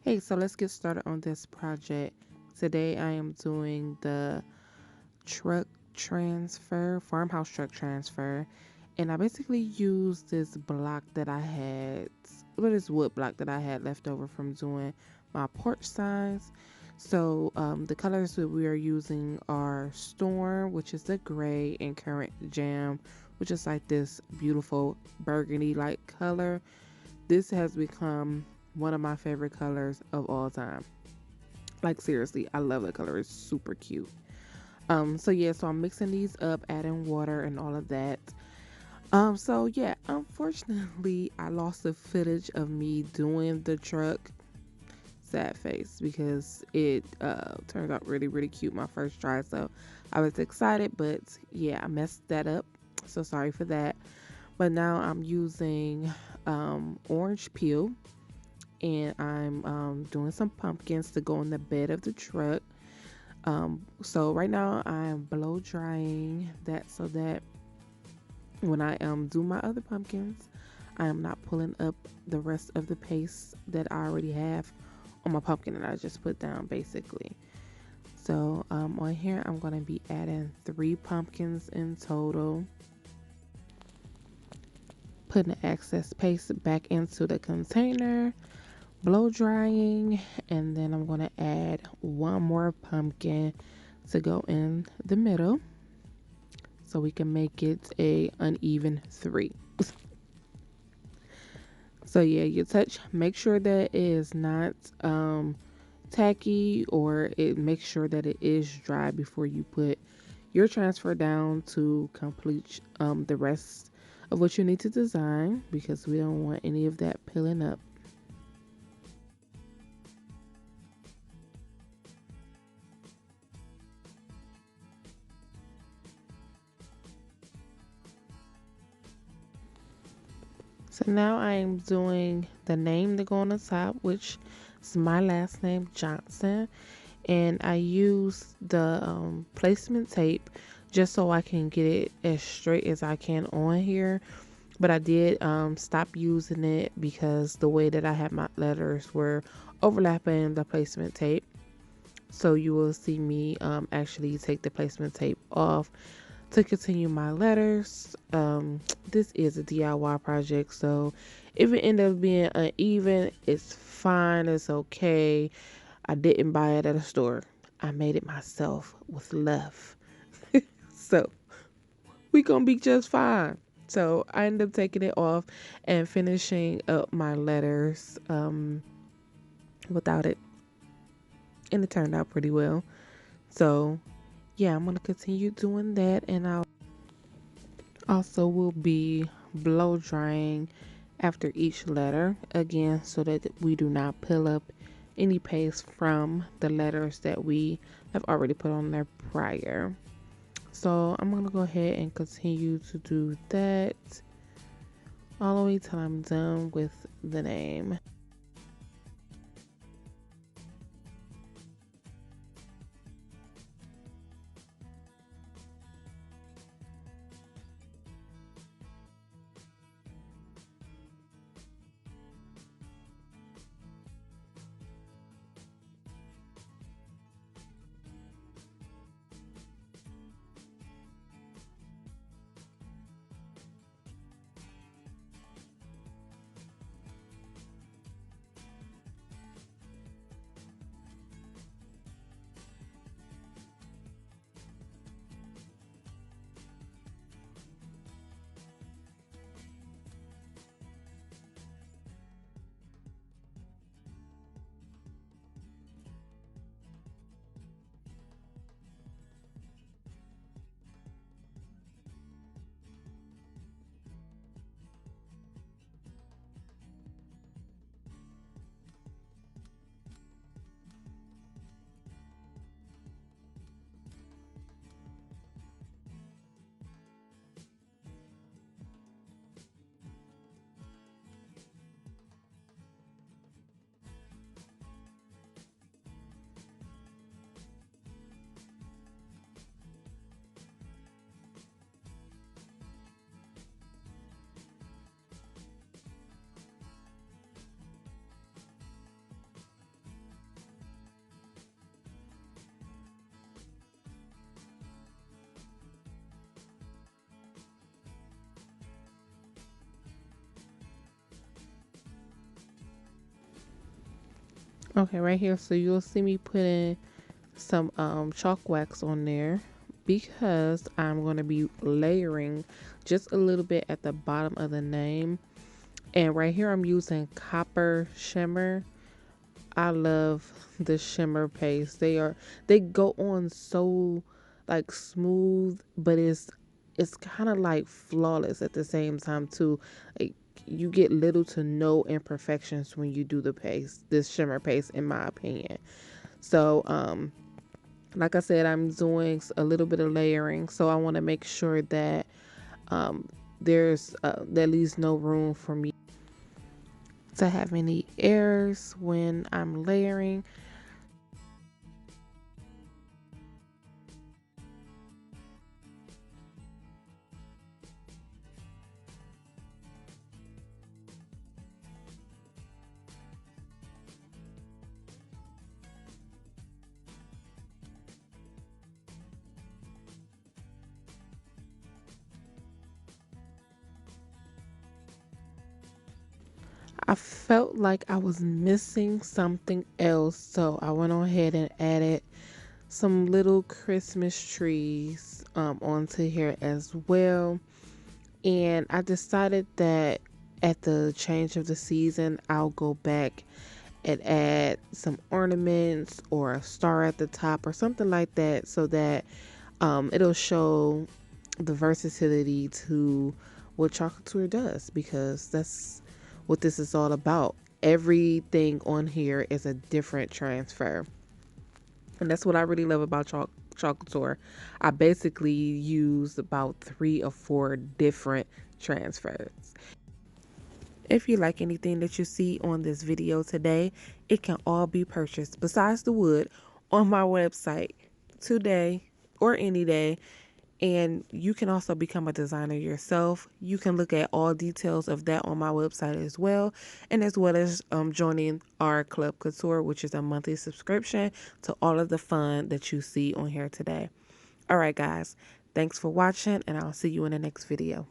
Hey, so let's get started on this project. Today I am doing the truck transfer, farmhouse truck transfer. And I basically used this block that I had, this wood block that I had left over from doing my porch signs. So the colors that we are using are Storm, which is the gray, and Current Jam, which is like this beautiful burgundy-like color. This has become one of my favorite colors of all time. Like seriously, I love that color. It's super cute. So yeah, so I'm mixing these up, adding water and all of that. So yeah, unfortunately, I lost the footage of me doing the truck. Sad face because it turned out really really cute my first try. So I was excited, but yeah, I messed that up. So sorry for that. But now I'm using orange peel and I'm doing some pumpkins to go in the bed of the truck. So right now I'm blow drying that so that when I do my other pumpkins, I am not pulling up the rest of the paste that I already have on my pumpkin that I just put down basically. So on here I'm going to be adding 3 pumpkins in total, putting the excess paste back into the container, blow drying, and then I'm going to add 1 more pumpkin to go in the middle so we can make it a uneven 3. So yeah, you touch, make sure that it is not tacky, or it makes sure that it is dry before you put your transfer down to complete the rest of what you need to design, because we don't want any of that peeling up. So now I am doing the name to go on the top, which is my last name, Johnson. And I use the placement tape just so I can get it as straight as I can on here. But I did stop using it because the way that I had my letters were overlapping the placement tape. So you will see me actually take the placement tape off to continue my letters. This is a DIY project, so if it ended up being uneven, it's fine, it's okay. I didn't buy it at a store. I made it myself with love. So we gonna be just fine. So I ended up taking it off and finishing up my letters without it, and it turned out pretty well. So yeah, I'm gonna continue doing that, and I'll also will be blow drying after each letter again so that we do not peel up any paste from the letters that we have already put on there prior. So I'm gonna go ahead and continue to do that all the way till I'm done with the name. Okay, right here. So you'll see me putting some chalk wax on there because I'm going to be layering just a little bit at the bottom of the name. And right here I'm using copper shimmer. I love the shimmer paste. They go on so like smooth, but it's kind of like flawless at the same time too. Like you get little to no imperfections when you do the paste, this shimmer paste in my opinion. So like I said, I'm doing a little bit of layering, so I want to make sure that um there's there leaves no room for me to have any errors when I'm layering. I felt like I was missing something else, so I went on ahead and added some little Christmas trees onto here as well. And I decided that at the change of the season, I'll go back and add some ornaments or a star at the top or something like that so that it'll show the versatility to what Couture does, because that's what this is all about. Everything on here is a different transfer. And that's what I really love about Couture. I basically use about 3 or 4 different transfers. If you like anything that you see on this video today, it can all be purchased besides the wood on my website today or any day. And you can also become a designer yourself. You can look at all details of that on my website as well. And as well as joining our Club Couture, which is a monthly subscription to all of the fun that you see on here today. All right, guys. Thanks for watching, and I'll see you in the next video.